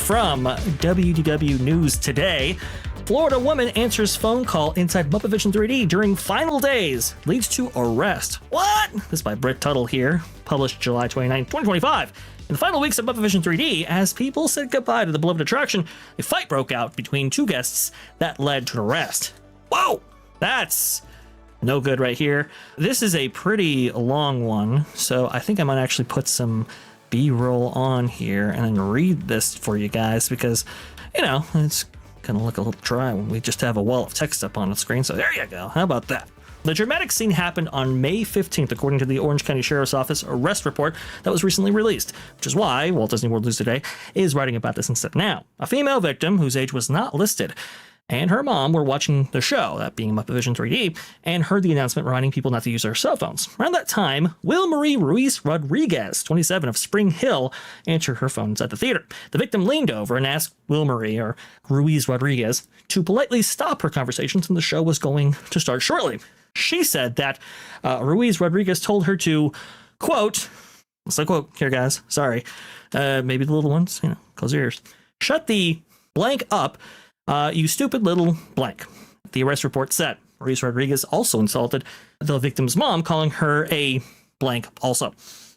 from WDW News Today. Florida woman answers phone call inside MuppetVision3D during final days, leads to arrest. What? This is by Britt Tuttle here, published July 29, 2025. In the final weeks of MuppetVision3D, as people said goodbye to the beloved attraction, a fight broke out between two guests that led to an arrest. Whoa! That's no good right here. This is a pretty long one, so I think I might actually put some B-roll on here and then read this for you guys because, it's gonna look a little dry when we just have a wall of text up on the screen. So there you go. How about that? The dramatic scene happened on May 15th, according to the Orange County Sheriff's Office arrest report that was recently released, which is why Walt Disney World News Today is writing about this instead now. A female victim, whose age was not listed, and her mom were watching the show, that being MuppetVision3D, and heard the announcement reminding people not to use their cell phones. Around that time, Will Marie Ruiz Rodriguez, 27, of Spring Hill, answered her phones at the theater. The victim leaned over and asked Will Marie, or Ruiz Rodriguez, to politely stop her conversation since the show was going to start shortly. She said that Ruiz Rodriguez told her to, quote, let's quote here, guys, sorry, maybe the little ones, close your ears, shut the blank up, you stupid little blank, the arrest report said. Ruiz Rodriguez also insulted the victim's mom, calling her a blank also.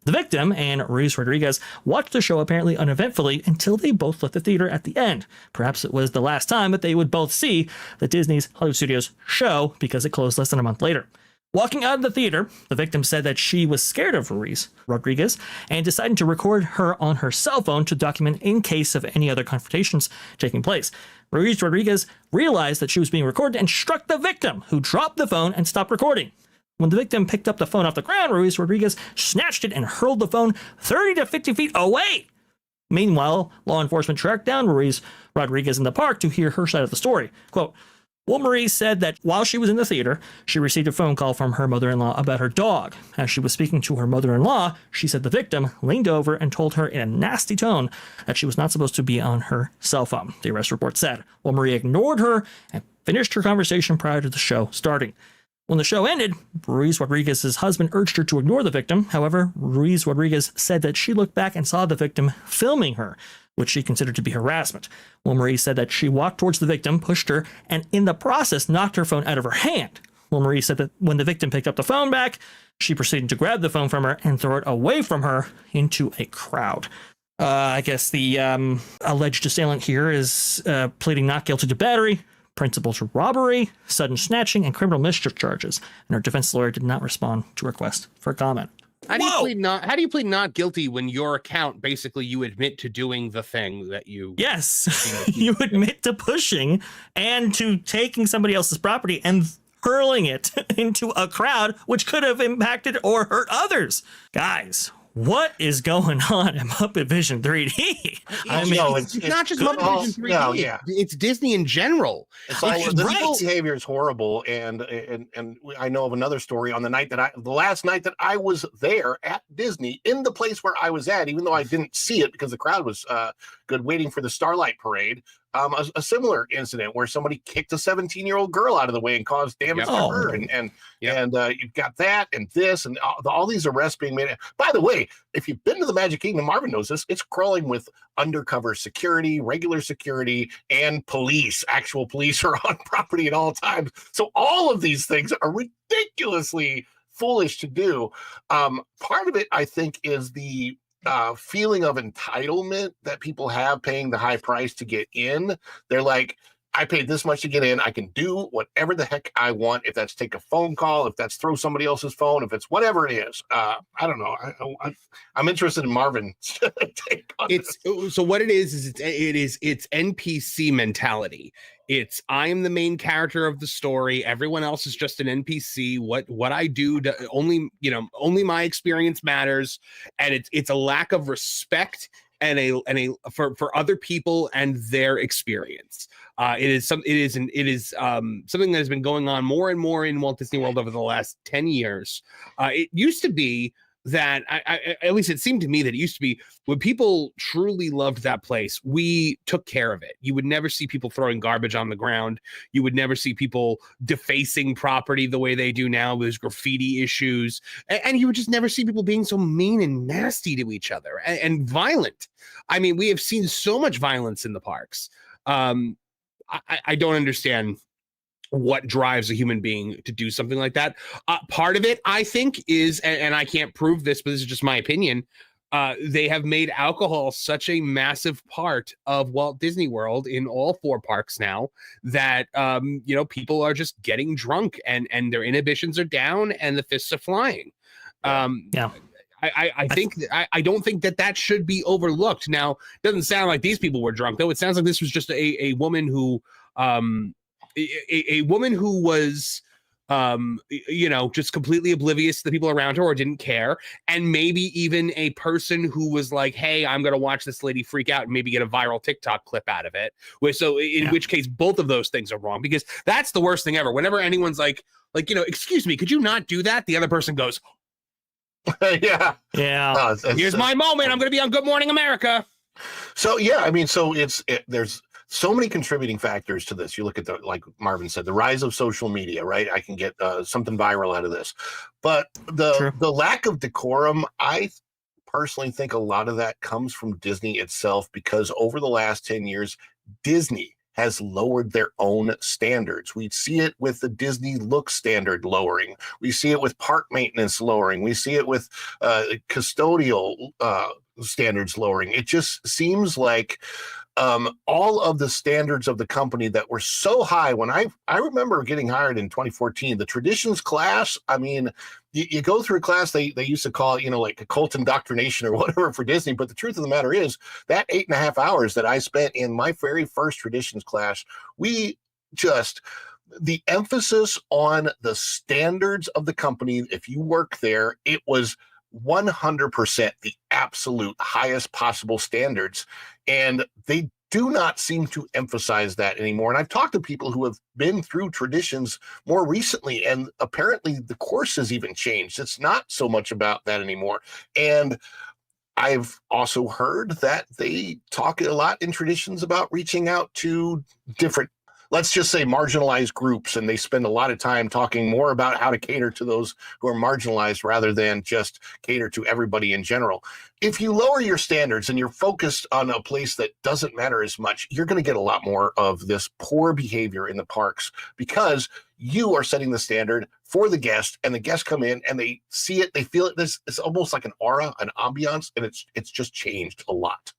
The victim and Ruiz Rodriguez watched the show apparently uneventfully until they both left the theater at the end. Perhaps it was the last time that they would both see the Disney's Hollywood Studios show because it closed less than a month later. Walking out of the theater, the victim said that she was scared of Ruiz Rodriguez and decided to record her on her cell phone to document in case of any other confrontations taking place. Ruiz Rodriguez realized that she was being recorded and struck the victim, who dropped the phone and stopped recording. When the victim picked up the phone off the ground, Ruiz Rodriguez snatched it and hurled the phone 30 to 50 feet away. Meanwhile, law enforcement tracked down Ruiz Rodriguez in the park to hear her side of the story. Quote, Will Marie said that while she was in the theater, she received a phone call from her mother-in-law about her dog. As she was speaking to her mother-in-law, she said the victim leaned over and told her in a nasty tone that she was not supposed to be on her cell phone, the arrest report said. Will Marie ignored her and finished her conversation prior to the show starting. When the show ended, Ruiz Rodriguez's husband urged her to ignore the victim. However, Ruiz Rodriguez said that she looked back and saw the victim filming her, which she considered to be harassment. Will Marie said that she walked towards the victim, pushed her, and in the process knocked her phone out of her hand. Will Marie said that when the victim picked up the phone back, she proceeded to grab the phone from her and throw it away from her into a crowd. I guess the alleged assailant here is pleading not guilty to battery, principal to robbery, sudden snatching, and criminal mischief charges. And her defense lawyer did not respond to request for comment. How do you plead not guilty when your account basically you admit to doing the thing that you... Yes, you admit to pushing and to taking somebody else's property and hurling it into a crowd, which could have impacted or hurt others. Guys, what is going on in MuppetVision3D? It's not just MuppetVision3D. No, yeah. It's Disney in general. The behavior is horrible, and I know of another story on the last night that I was there at Disney in the place where I was at, even though I didn't see it because the crowd was good waiting for the Starlight Parade. A similar incident where somebody kicked a 17-year-old girl out of the way and caused damage to her, and you've got that and this and all these arrests being made. By the way, if you've been to the Magic Kingdom, Marvin knows this. It's crawling with undercover security, regular security, and police. Actual police are on property at all times. So all of these things are ridiculously foolish to do. Part of it, I think, is the feeling of entitlement that people have paying the high price to get in. They're like, I paid this much to get in. I can do whatever the heck I want. If that's take a phone call, if that's throw somebody else's phone, if it's whatever it is. I don't know. I'm interested in Marvin's take on this. So what it is it's NPC mentality. It's I am the main character of the story. Everyone else is just an NPC. What I do only my experience matters, and it's a lack of respect and for other people and their experience. It is something that has been going on more and more in Walt Disney World over the last 10 years. It used to be that at least it seemed to me that it used to be when people truly loved that place, we took care of it. You would never see people throwing garbage on the ground. You would never see people defacing property the way they do now. There's graffiti issues. And you would just never see people being so mean and nasty to each other and violent. I mean, we have seen so much violence in the parks. I don't understand what drives a human being to do something like that. Part of it, I think, is, and I can't prove this, but this is just my opinion, they have made alcohol such a massive part of Walt Disney World in all 4 parks now that, people are just getting drunk and their inhibitions are down and the fists are flying. I think I don't think that should be overlooked. Now, it doesn't sound like these people were drunk, though. It sounds like this was just a woman who a woman who was just completely oblivious to the people around her or didn't care, and maybe even a person who was like, hey, I'm gonna watch this lady freak out and maybe get a viral TikTok clip out of it. In which case both of those things are wrong, because that's the worst thing ever. Whenever anyone's like excuse me, could you not do that, the other person goes yeah. Here's my moment, I'm gonna be on Good Morning America. So I mean, so there's so many contributing factors to this. You look at like Marvin said, the rise of social media, right? I can get something viral out of this, but the lack of decorum, I personally think a lot of that comes from Disney itself, because over the last 10 years, Disney has lowered their own standards. We see it with the Disney look standard lowering. We see it with park maintenance lowering. We see it with custodial standards lowering. It just seems like all of the standards of the company that were so high when I remember getting hired in 2014, the traditions class. I mean, you go through a class they used to call it, like a cult indoctrination or whatever for Disney. But the truth of the matter is that 8.5 hours that I spent in my very first traditions class, the emphasis on the standards of the company, if you work there, it was 100% the absolute highest possible standards. And they do not seem to emphasize that anymore. And I've talked to people who have been through traditions more recently, and apparently the course has even changed. It's not so much about that anymore. And I've also heard that they talk a lot in traditions about reaching out to different, let's just say, marginalized groups, and they spend a lot of time talking more about how to cater to those who are marginalized rather than just cater to everybody in general. If you lower your standards and you're focused on a place that doesn't matter as much, you're going to get a lot more of this poor behavior in the parks, because you are setting the standard for the guest, and the guests come in and they see it, they feel it. It's almost like an aura, an ambiance, and it's just changed a lot.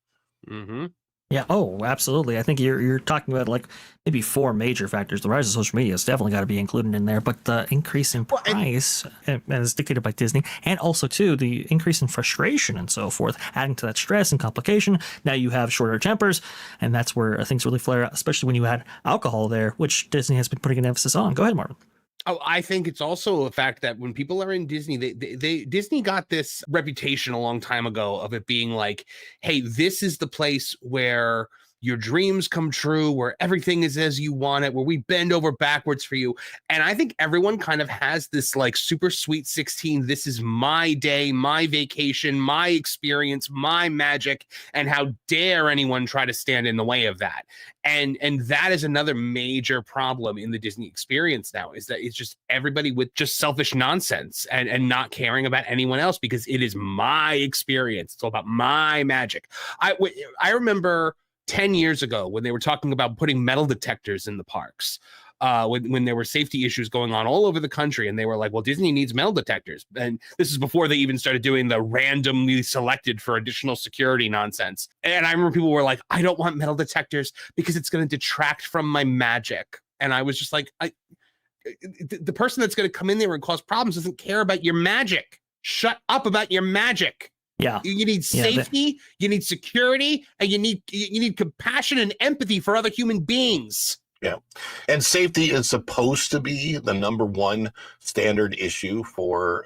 Mm-hmm. Yeah. Oh, absolutely. I think you're talking about like maybe 4 major factors. The rise of social media has definitely got to be included in there, but the increase in price, as dictated by Disney, and also too the increase in frustration and so forth, adding to that stress and complication. Now you have shorter tempers, and that's where things really flare out, especially when you had alcohol there, which Disney has been putting an emphasis on. Go ahead, Marvin. Oh, I think it's also a fact that when people are in Disney, Disney got this reputation a long time ago of it being like, hey, this is the place where your dreams come true, where everything is as you want it, where we bend over backwards for you. And I think everyone kind of has this like super sweet 16, this is my day, my vacation, my experience, my magic, and how dare anyone try to stand in the way of that. And that is another major problem in the Disney experience now, is that it's just everybody with just selfish nonsense and not caring about anyone else, because it is my experience. It's all about my magic. I remember 10 years ago when they were talking about putting metal detectors in the parks, when there were safety issues going on all over the country, and they were like, well, Disney needs metal detectors. And this is before they even started doing the randomly selected for additional security nonsense. And I remember people were like, I don't want metal detectors because it's going to detract from my magic. And I was just like, the person that's going to come in there and cause problems doesn't care about your magic. Shut up about your magic. Yeah. You need safety, you need security, and you need compassion and empathy for other human beings. Yeah. And safety is supposed to be the number one standard issue for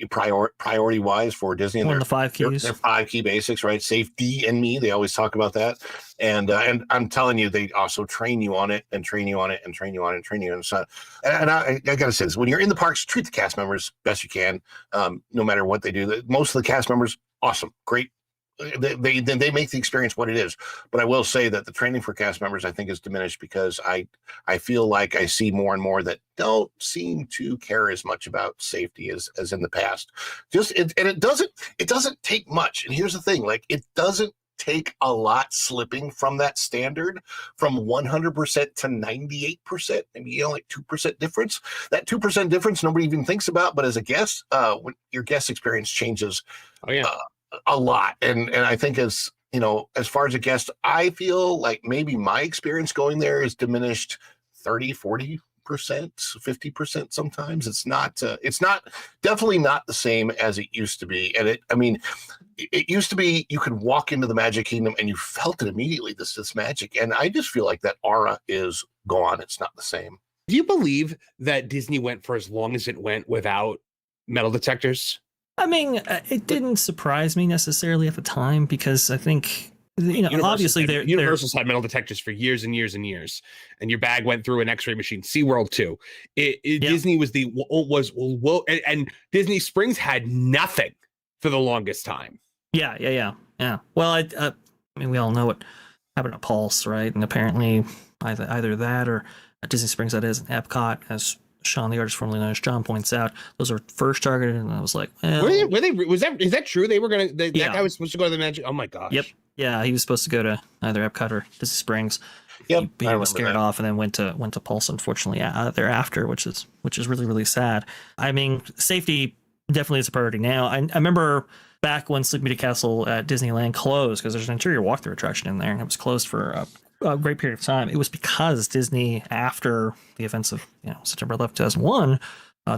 priority wise for Disney. And One of the 5 keys. They're 5 key basics, right? Safety and me. They always talk about that. And I'm telling you, they also train you on it and train you on it and train you on it and train you on it. So, and I got to say this, when you're in the parks, treat the cast members best you can, no matter what they do. Most of the cast members, awesome, great. They make the experience what it is. But I will say that the training for cast members, I think, is diminished because I feel like I see more and more that don't seem to care as much about safety as in the past. It doesn't take much. And here's the thing, like, it doesn't take a lot slipping from that standard from 100% to 98%, maybe like 2% difference. That 2% difference nobody even thinks about, but as a guest, when your guest experience changes. Oh yeah. A lot. And I think as far as a guest, I feel like maybe my experience going there is diminished 30, 40%, 50% sometimes. It's not definitely not the same as it used to be. And it used to be you could walk into the Magic Kingdom and you felt it immediately, this magic. And I just feel like that aura is gone. It's not the same. Do you believe that Disney went for as long as it went without metal detectors? I mean, it didn't surprise me necessarily at the time because I think, obviously Universal's had metal detectors for years and years and years, and your bag went through an X-ray machine. SeaWorld too. Disney was and Disney Springs had nothing for the longest time. Yeah. Well, I mean, we all know what happened at Pulse, right? And apparently either that or at Disney Springs, that is, Epcot, as Sean, the artist formerly known as John, points out, those were first targeted, and I was like, well, is that true? They were gonna that guy was supposed to go to the Magic. Oh my gosh. Yep. Yeah, he was supposed to go to either Epcot or Disney Springs. Yep. He was scared off and then went to Pulse, unfortunately, thereafter, which is really, really sad. I mean, safety definitely is a priority now. I remember back when Sleeping Beauty Castle at Disneyland closed, because there's an interior walkthrough attraction in there, and it was closed for a great period of time. It was because Disney, after the events of September 11th, 2001,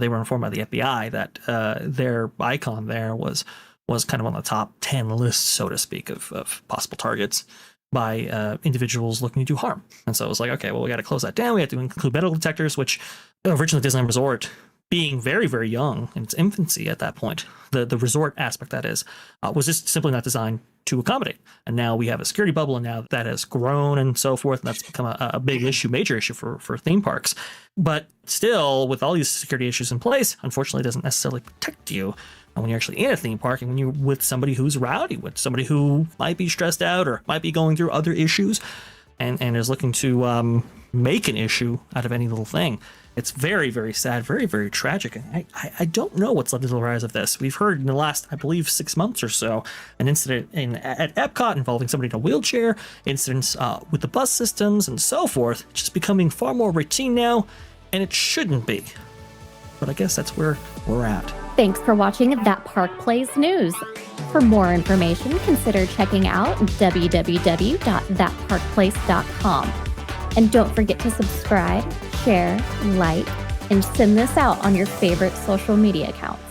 they were informed by the FBI that their icon there was kind of on the top 10 list, so to speak, of possible targets by individuals looking to do harm. And so it was like, okay, well, we got to close that down. We have to include metal detectors, which originally Disneyland Resort, being very, very young in its infancy at that point, the resort aspect, that is, was just simply not designed to accommodate. And now we have a security bubble, and now that has grown and so forth, and that's become a big issue, major issue for theme parks. But still, with all these security issues in place, unfortunately, it doesn't necessarily protect you when you're actually in a theme park and when you're with somebody who's rowdy, with somebody who might be stressed out or might be going through other issues and is looking to make an issue out of any little thing. It's very, very sad, very, very tragic. And I don't know what's led to the rise of this. We've heard in the last, I believe, 6 months or so, an incident at Epcot involving somebody in a wheelchair, incidents with the bus systems and so forth, just becoming far more routine now, and it shouldn't be. But I guess that's where we're at. Thanks for watching That Park Plays News. For more information, consider checking out www.thatparkplace.com. And don't forget to subscribe, share, like, and send this out on your favorite social media accounts.